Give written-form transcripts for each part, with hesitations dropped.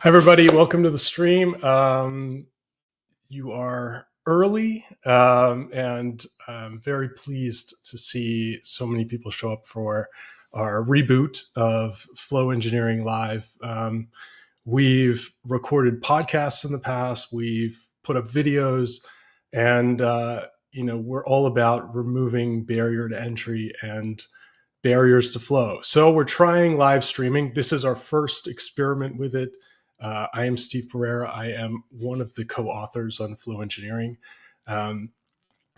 Hi, everybody. Welcome to the stream. You are early, and I'm very pleased to see so many people show up for our reboot of Flow Engineering Live. We've recorded podcasts in the past, we've put up videos, and we're all about removing barrier to entry and barriers to flow. So we're trying live streaming. This is our first experiment with it. I am Steve Pereira. I am one of the co-authors on Flow Engineering,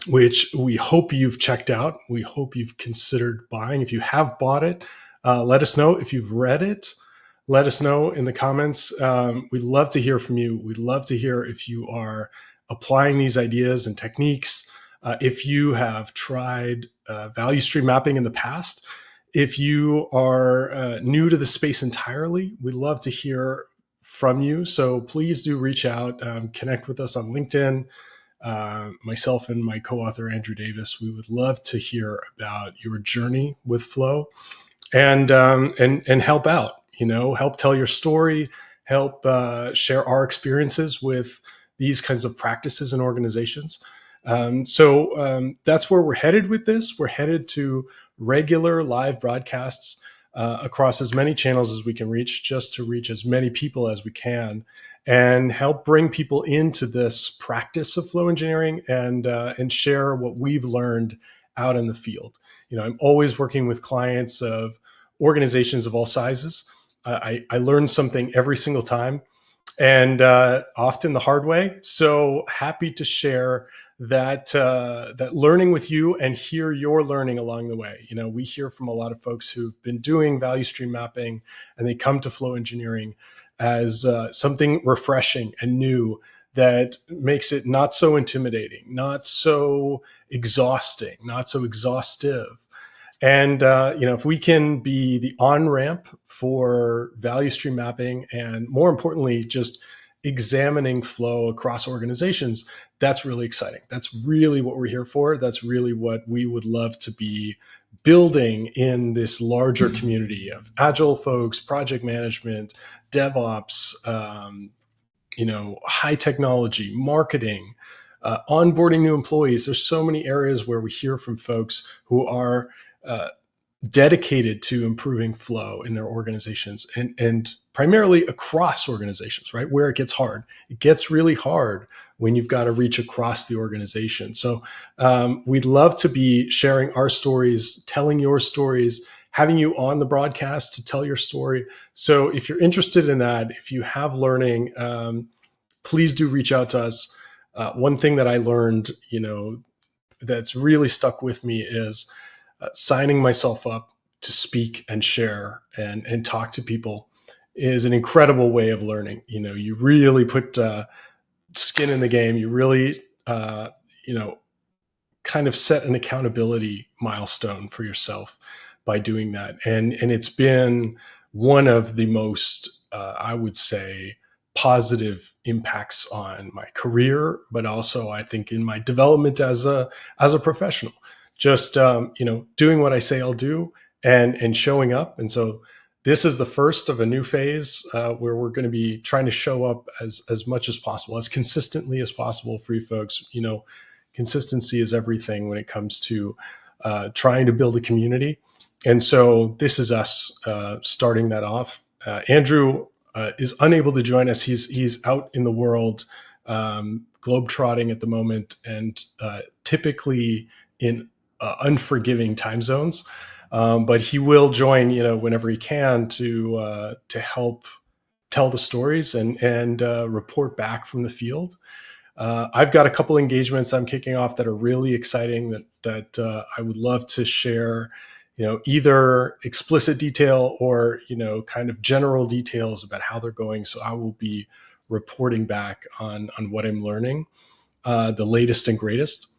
which we hope you've checked out. We hope you've considered buying. If you have bought it, let us know. If you've read it, let us know in the comments. We'd love to hear from you. We'd love to hear if you are applying these ideas and techniques. If you have tried value stream mapping in the past, if you are new to the space entirely, we'd love to hear from you. So please do reach out, connect with us on LinkedIn. Myself and my co-author Andrew Davis, we would love to hear about your journey with Flow and help out. Help tell your story, help share our experiences with these kinds of practices in organizations. So that's where we're headed with this. We're headed to regular live broadcasts across as many channels as we can reach, just to reach as many people as we can and help bring people into this practice of flow engineering and share what we've learned out in the field. I'm always working with clients of organizations of all sizes. I learn something every single time, and often the hard way. So happy to share that learning with you and hear your learning along the way. We hear from a lot of folks who've been doing value stream mapping, and they come to flow engineering as something refreshing and new that makes it not so intimidating, not so exhausting, not so exhaustive. And if we can be the on-ramp for value stream mapping and, more importantly, just examining flow across organizations, that's really exciting. That's really what we're here for. That's really what we would love to be building in this larger community of agile folks, project management, DevOps, high technology, marketing, onboarding new employees. There's so many areas where we hear from folks who are dedicated to improving flow in their organizations and primarily across organizations, right? Where it gets hard. It gets really hard when you've got to reach across the organization. So we'd love to be sharing our stories, telling your stories, having you on the broadcast to tell your story. So if you're interested in that, if you have learning, please do reach out to us. One thing that I learned, that's really stuck with me is signing myself up to speak and share and talk to people is an incredible way of learning. You really put skin in the game. You really, kind of set an accountability milestone for yourself by doing that. And it's been one of the most, I would say, positive impacts on my career, but also I think in my development as a professional. Just doing what I say I'll do and showing up. And so this is the first of a new phase where we're going to be trying to show up as much as possible, as consistently as possible for you folks. Consistency is everything when it comes to trying to build a community. And so this is us starting that off. Andrew is unable to join us. He's out in the world globetrotting at the moment, and typically in unforgiving time zones. But he will join, whenever he can to help tell the stories and report back from the field. I've got a couple engagements I'm kicking off that are really exciting that I would love to share, either explicit detail or, kind of general details about how they're going. So I will be reporting back on what I'm learning, the latest and greatest.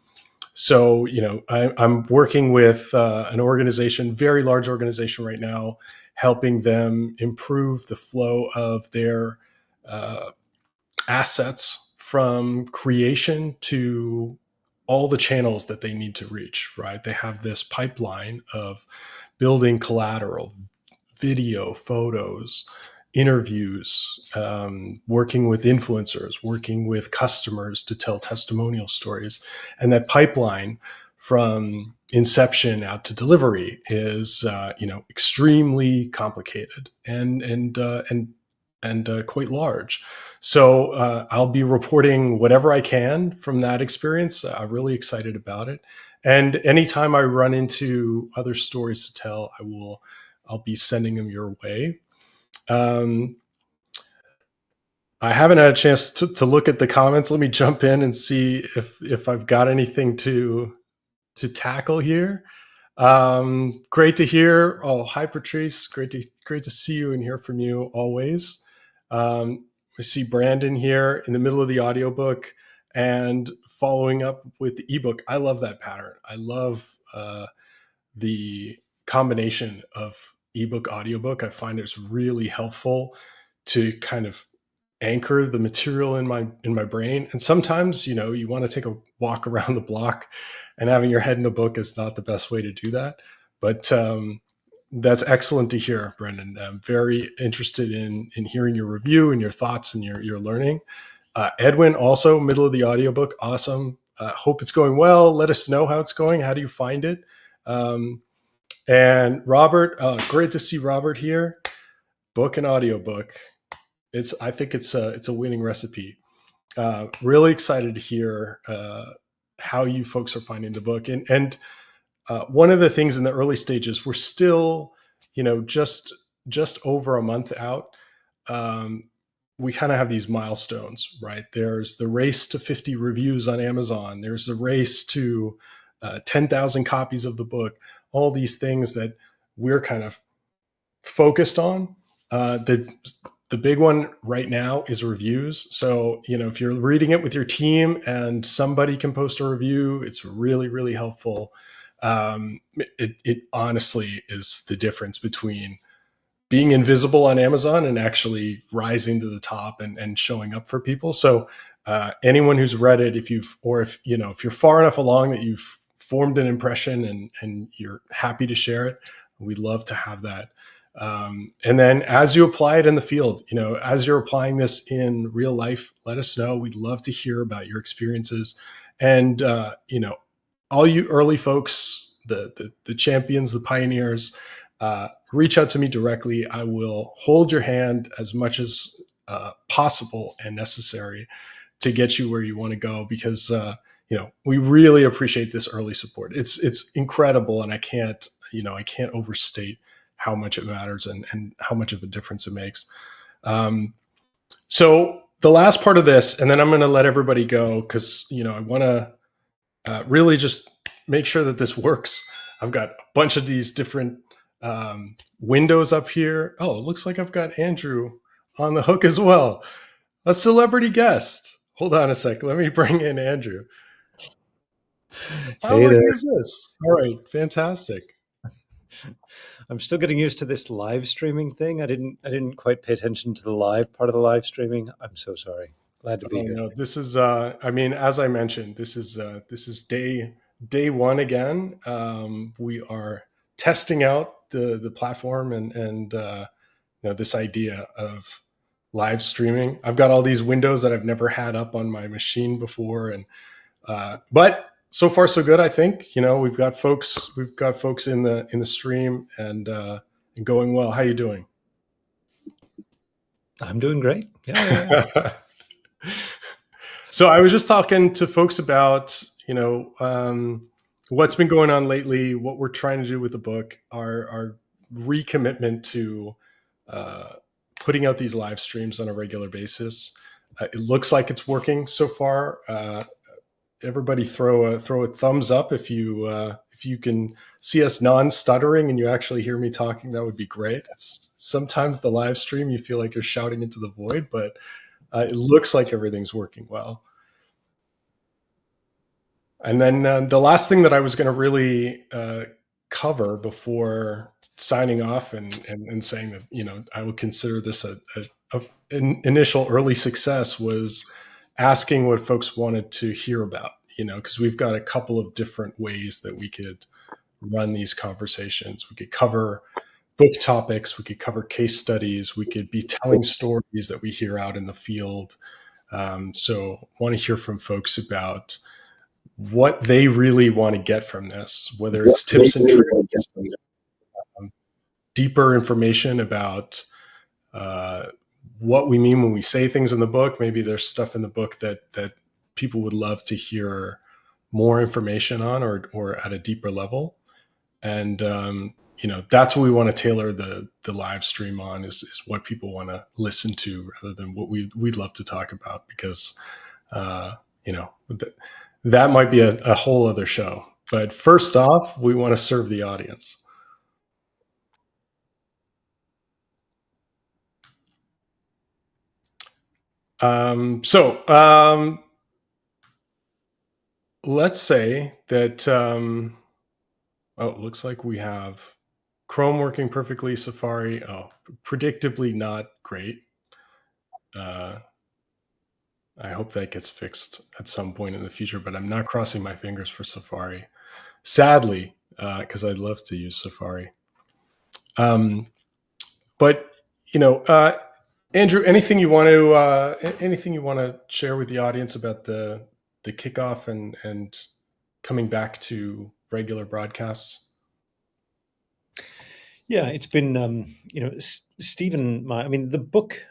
So, I'm working with an organization, very large organization right now, helping them improve the flow of their assets from creation to all the channels that they need to reach, right? They have this pipeline of building collateral, video, photos, interviews, working with influencers, working with customers to tell testimonial stories. And that pipeline from inception out to delivery is, extremely complicated and quite large. So I'll be reporting whatever I can from that experience. I'm really excited about it. And anytime I run into other stories to tell, I'll be sending them your way. I haven't had a chance to look at the comments. Let me jump in and see if I've got anything to tackle here. Great to hear. Oh, hi Patrice. Great to see you and hear from you always. I see Brandon here in the middle of the audiobook and following up with the ebook. I love that pattern. I love the combination of ebook audiobook. I find it's really helpful to kind of anchor the material in my brain. And sometimes, you want to take a walk around the block, and having your head in a book is not the best way to do that. But that's excellent to hear, Brendan. I'm very interested in hearing your review and your thoughts and your learning. Edwin, also middle of the audiobook. Awesome. Hope it's going well. Let us know how it's going. How do you find it? And Robert, great to see Robert here. Book and audiobook. I think it's a winning recipe. Really excited to hear how you folks are finding the book. And one of the things in the early stages, we're still, just over a month out. We kind of have these milestones, right? There's the race to 50 reviews on Amazon. There's the race to 10,000 copies of the book. All these things that we're kind of focused on. The big one right now is reviews. So, if you're reading it with your team and somebody can post a review, it's really, really helpful. It honestly is the difference between being invisible on Amazon and actually rising to the top and showing up for people. So anyone who's read it, if you're far enough along that you've formed an impression and you're happy to share it, we'd love to have that. And then as you apply it in the field, as you're applying this in real life, let us know. We'd love to hear about your experiences. And, all you early folks, the champions, the pioneers, reach out to me directly. I will hold your hand as much as possible and necessary to get you where you want to go, because, we really appreciate this early support. It's incredible. And I can't overstate how much it matters and how much of a difference it makes. So the last part of this, and then I'm going to let everybody go because, I want to really just make sure that this works. I've got a bunch of these different windows up here. Oh, it looks like I've got Andrew on the hook as well. A celebrity guest. Hold on a sec. Let me bring in Andrew. How is this? All right. Fantastic. I'm still getting used to this live streaming thing. I didn't quite pay attention to the live part of the live streaming. I'm so sorry. Glad to be here. No, this is as I mentioned, this is day one again. We are testing out the platform and this idea of live streaming. I've got all these windows that I've never had up on my machine before, and but so far so good. I think we've got folks in the stream and going well. How you doing? I'm doing great. Yeah. So I was just talking to folks about what's been going on lately, what we're trying to do with the book, our recommitment to putting out these live streams on a regular basis. It looks like it's working so far. Everybody throw a thumbs up if you can see us non-stuttering and you actually hear me talking. That would be great. Sometimes the live stream you feel like you're shouting into the void, but it looks like everything's working well. And then the last thing that I was going to really cover before signing off and saying that I would consider this an initial early success was asking what folks wanted to hear about, because we've got a couple of different ways that we could run these conversations. We could cover book topics. We could cover case studies. We could be telling stories that we hear out in the field. So want to hear from folks about what they really want to get from this, whether it's tips and tricks, deeper information about what we mean when we say things in the book. Maybe there's stuff in the book that people would love to hear more information on, or at a deeper level. And that's what we want to tailor the live stream on, is what people want to listen to rather than what we'd love to talk about, because that might be a whole other show. But first off, we want to serve the audience. So let's say that, it looks like we have Chrome working perfectly, Safari, predictably not great. I hope that gets fixed at some point in the future, but I'm not crossing my fingers for Safari, sadly, because I'd love to use Safari. But Andrew, anything you want to share with the audience about the kickoff and coming back to regular broadcasts? Yeah, it's been Stephen. The book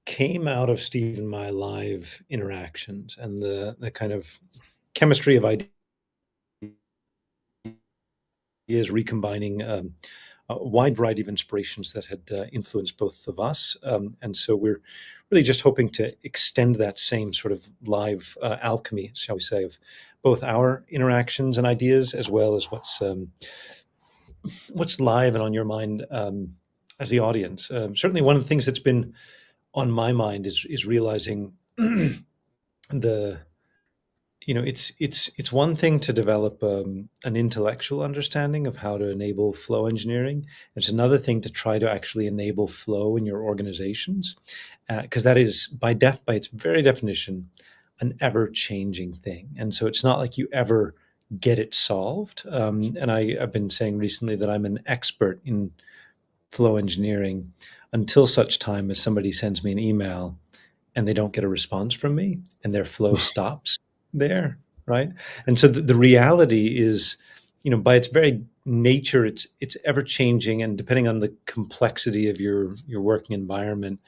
came out of Stephen my live interactions and the kind of chemistry of ideas recombining a wide variety of inspirations that had influenced both of us. And so we're really just hoping to extend that same sort of live alchemy, shall we say, of both our interactions and ideas, as well as what's live and on your mind as the audience. Certainly one of the things that's been on my mind is realizing it's one thing to develop an intellectual understanding of how to enable flow engineering. It's another thing to try to actually enable flow in your organizations, because that is by its very definition an ever-changing thing. And so it's not like you ever get it solved. And I've been saying recently that I'm an expert in flow engineering until such time as somebody sends me an email and they don't get a response from me and their flow stops there, right? And so the reality is, by its very nature, it's ever changing, and depending on the complexity of your working environment,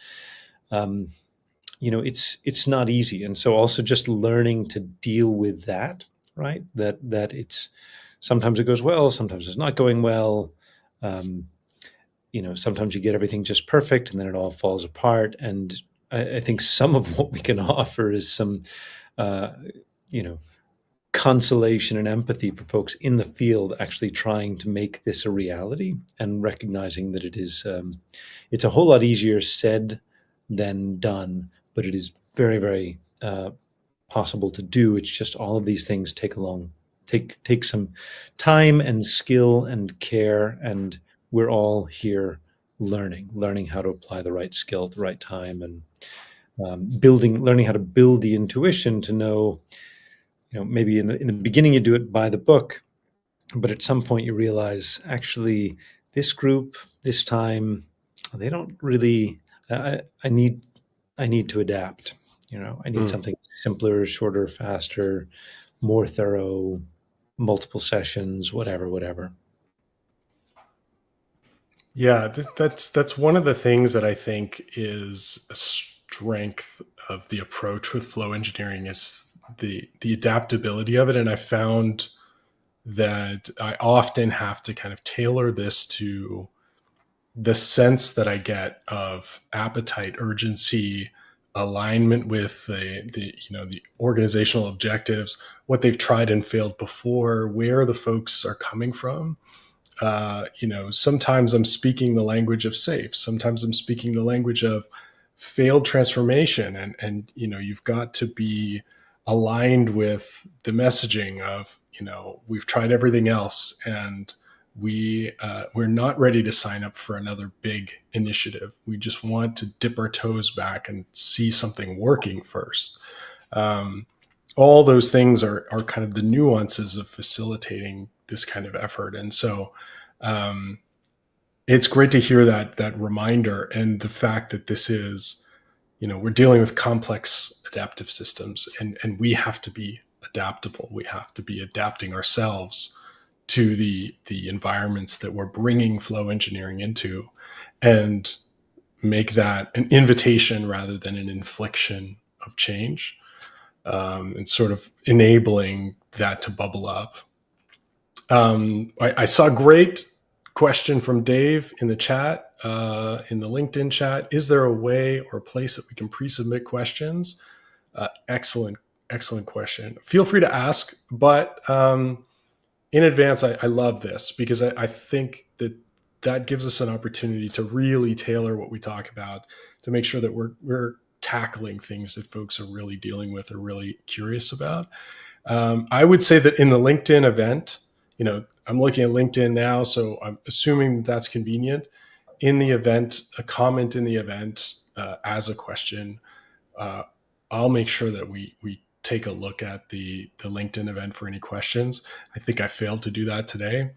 it's not easy. And so also just learning to deal with that, right? That it's sometimes it goes well, sometimes it's not going well. Sometimes you get everything just perfect and then it all falls apart. And I think some of what we can offer is some, consolation and empathy for folks in the field actually trying to make this a reality, and recognizing that it is, it's a whole lot easier said than done, but it is very, very possible to do. It's just all of these things take some time and skill and care, and we're all here learning how to apply the right skill at the right time, and learning how to build the intuition to know, maybe in the beginning you do it by the book, but at some point you realize, actually, this group, this time, they don't really, I need to adapt. I need something simpler, shorter, faster, more thorough, multiple sessions, whatever. Yeah, that's one of the things that I think is a strength of the approach with flow engineering, is the adaptability of it. And I found that I often have to kind of tailor this to the sense that I get of appetite, urgency, alignment with the organizational objectives, what they've tried and failed before, where the folks are coming from. Sometimes I'm speaking the language of SAFe. Sometimes I'm speaking the language of failed transformation, and you've got to be aligned with the messaging of, we've tried everything else, and we're not ready to sign up for another big initiative. We just want to dip our toes back and see something working first. All those things are kind of the nuances of facilitating this kind of effort. And so it's great to hear that reminder, and the fact that this is, we're dealing with complex adaptive systems, and we have to be adaptable. We have to be adapting ourselves to the environments that we're bringing flow engineering into, and make that an invitation rather than an infliction of change, and sort of enabling that to bubble up. I saw a great question from Dave in the chat, in the LinkedIn chat. Is there a way or a place that we can pre-submit questions? Excellent question. Feel free to ask, but in advance, I love this, because I think that gives us an opportunity to really tailor what we talk about, to make sure that we're tackling things that folks are really dealing with or really curious about. I would say that in the LinkedIn event, I'm looking at LinkedIn now, so I'm assuming that's convenient. In the event, a comment in the event as a question, I'll make sure that we take a look at the LinkedIn event for any questions. I think I failed to do that today,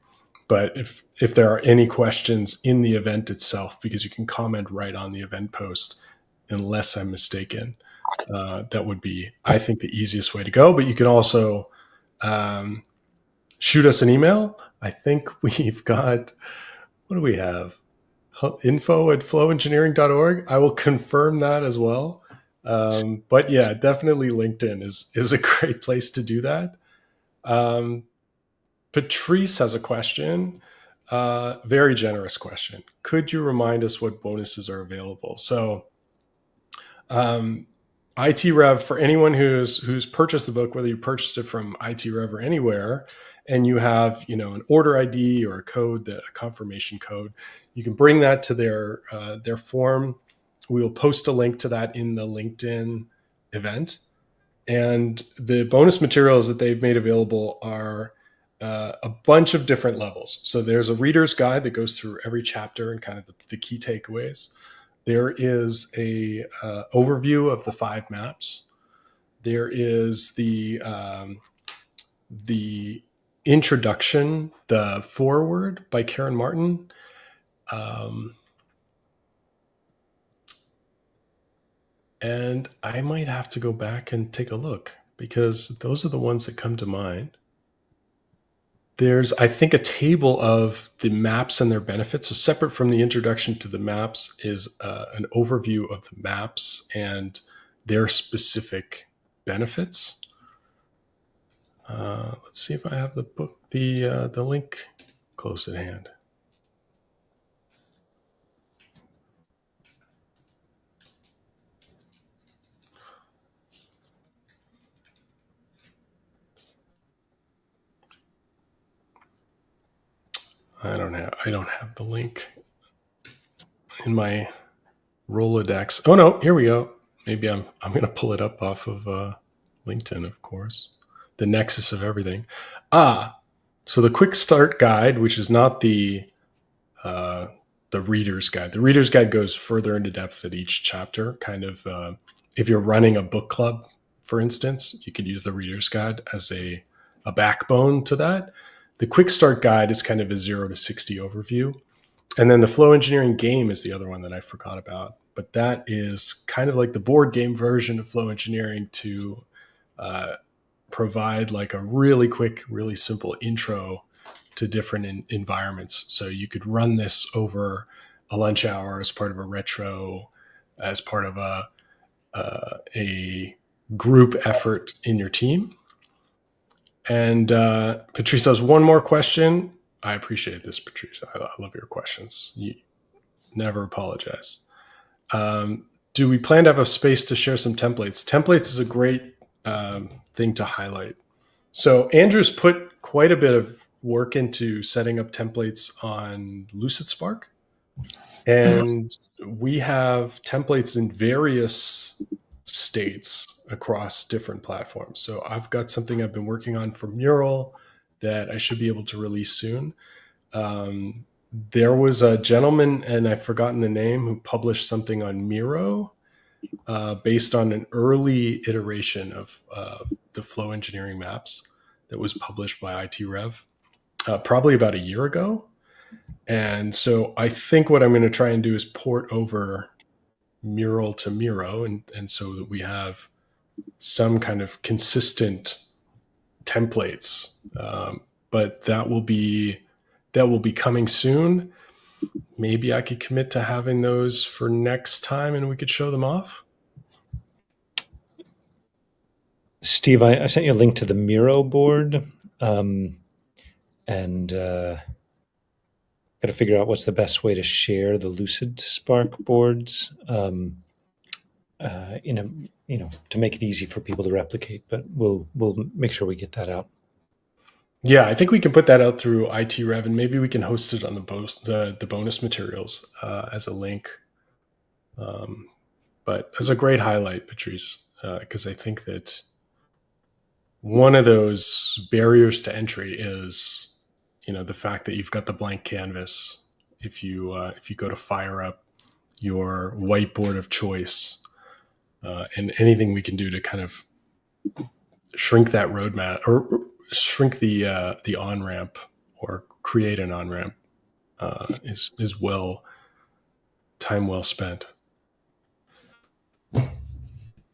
but if there are any questions in the event itself, because you can comment right on the event post, unless I'm mistaken, that would be, I think, the easiest way to go. But you can also shoot us an email. I think we've got, what do we have? info@flowengineering.org. I will confirm that as well. But yeah, definitely LinkedIn is a great place to do that. Patrice has a question, very generous question. Could you remind us what bonuses are available? So ITRev, for anyone who's purchased the book, whether you purchased it from ITRev or anywhere, and you have an order ID or a code, a confirmation code, you can bring that to their form. We will post a link to that in the LinkedIn event. And the bonus materials that they've made available are a bunch of different levels. So there's a reader's guide that goes through every chapter and kind of the key takeaways. There is a overview of the 5 maps. There is the introduction, the foreword by Karen Martin. And I might have to go back and take a look, because those are the ones that come to mind. There's, I think, a table of the maps and their benefits. So separate from the introduction to the maps is an overview of the maps and their specific benefits. Let's see if I have the book, the link close at hand. I don't have the link in my Rolodex. Oh no, here we go. Maybe I'm going to pull it up off of LinkedIn, of course. The nexus of everything. So the quick start guide, which is not the reader's guide. The reader's guide goes further into depth at each chapter. Kind of, if you're running a book club, for instance, you could use the reader's guide as a backbone to that. The quick start guide is kind of a 0 to 60 overview. And then the flow engineering game is the other one that I forgot about. But that is kind of like the board game version of flow engineering, to provide like a really quick, really simple intro to different environments. So you could run this over a lunch hour as part of a retro, as part of a group effort in your team. And Patrice has one more question. I appreciate this, Patrice. I love your questions. You never apologize. Do we plan to have a space to share some templates? Templates is a great thing to highlight. So Andrew's put quite a bit of work into setting up templates on LucidSpark. And we have templates in various states across different platforms. So I've got something I've been working on for Mural that I should be able to release soon. There was a gentleman, and I've forgotten the name, who published something on Miro based on an early iteration of the flow engineering maps that was published by ITRev probably about a year ago. And so I think what I'm going to try and do is port over Mural to Miro, and so that we have some kind of consistent templates. But that will be coming soon. Maybe I could commit to having those for next time, and we could show them off. Steve, I sent you a link to the Miro board, and got to figure out what's the best way to share the Lucid Spark boards. To make it easy for people to replicate, but we'll make sure we get that out. Yeah, I think we can put that out through ITRev, and maybe we can host it on the bonus materials as a link. But as a great highlight, Patrice, because I think that one of those barriers to entry is, the fact that you've got the blank canvas. If you go to fire up your whiteboard of choice, and anything we can do to kind of shrink that roadmap or shrink the on ramp or create an on ramp is time well spent.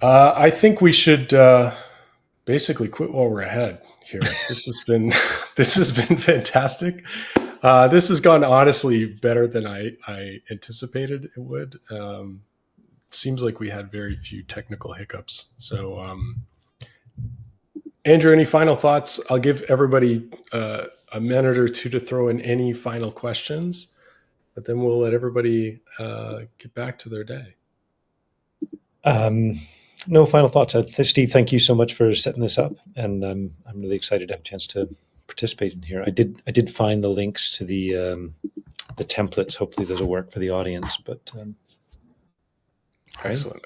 I think we should basically quit while we're ahead here. This has been fantastic. This has gone honestly better than I anticipated it would. It seems like we had very few technical hiccups. So, Andrew, any final thoughts? I'll give everybody a minute or two to throw in any final questions, but then we'll let everybody get back to their day. No final thoughts. Steve, thank you so much for setting this up, and I'm really excited to have a chance to participate in here. I did find the links to the templates. Hopefully, those will work for the audience. But excellent.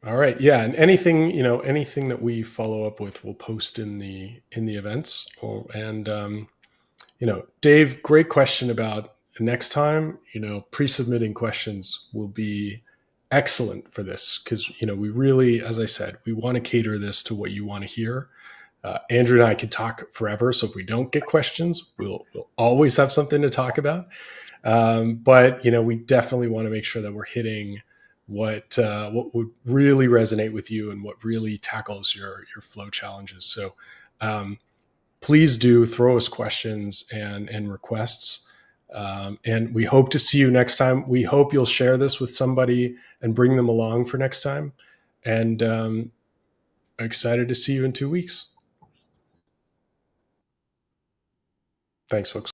All right, yeah, and anything that we follow up with, we'll post in the events. And Dave, great question about next time. Pre-submitting questions will be excellent for this, because we really, as I said, we want to cater this to what you want to hear. Andrew and I could talk forever, so if we don't get questions, we'll always have something to talk about. But we definitely want to make sure that we're hitting what would really resonate with you and what really tackles your flow challenges. So please do throw us questions and requests. And we hope to see you next time. We hope you'll share this with somebody and bring them along for next time. And I'm excited to see you in 2 weeks. Thanks, folks.